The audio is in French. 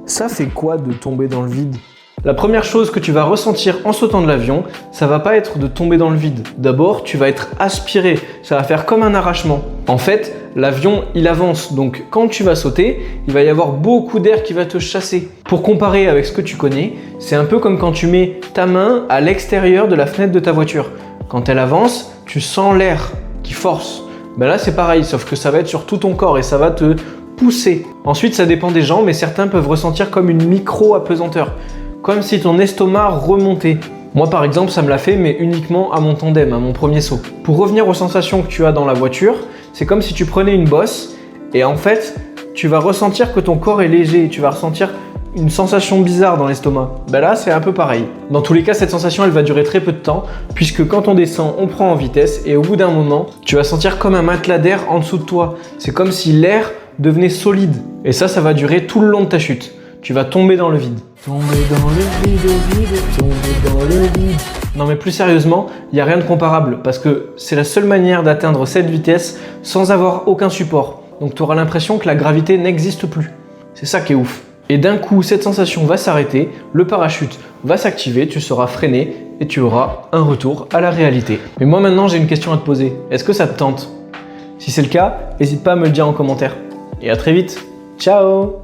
Ça fait quoi de tomber dans le vide? La première chose que tu vas ressentir en sautant de l'avion, ça va pas être de tomber dans le vide. D'abord, tu vas être aspiré, ça va faire comme un arrachement. En fait, l'avion, il avance, donc quand tu vas sauter, il va y avoir beaucoup d'air qui va te chasser. Pour comparer avec ce que tu connais, c'est un peu comme quand tu mets ta main à l'extérieur de la fenêtre de ta voiture. Quand elle avance, tu sens l'air qui force. Ben là, c'est pareil, sauf que ça va être sur tout ton corps et ça va te pousser. Ensuite, ça dépend des gens, mais certains peuvent ressentir comme une micro-apesanteur. Comme si ton estomac remontait. Moi par exemple, ça me l'a fait, mais uniquement à mon tandem, à mon premier saut. Pour revenir aux sensations que tu as dans la voiture, c'est comme si tu prenais une bosse et en fait, tu vas ressentir que ton corps est léger, tu vas ressentir une sensation bizarre dans l'estomac. Ben là, c'est un peu pareil. Dans tous les cas, cette sensation, elle va durer très peu de temps, puisque quand on descend, on prend en vitesse et au bout d'un moment, tu vas sentir comme un matelas d'air en dessous de toi. C'est comme si l'air devenait solide. Et ça va durer tout le long de ta chute. Tu vas tomber dans le vide. Tomber dans le vide, tomber dans le vide. Non mais plus sérieusement, il n'y a rien de comparable parce que c'est la seule manière d'atteindre cette vitesse sans avoir aucun support. Donc tu auras l'impression que la gravité n'existe plus. C'est ça qui est ouf. Et d'un coup, cette sensation va s'arrêter, le parachute va s'activer, tu seras freiné et tu auras un retour à la réalité. Mais moi maintenant, j'ai une question à te poser. Est-ce que ça te tente? Si c'est le cas, n'hésite pas à me le dire en commentaire. Et à très vite. Ciao!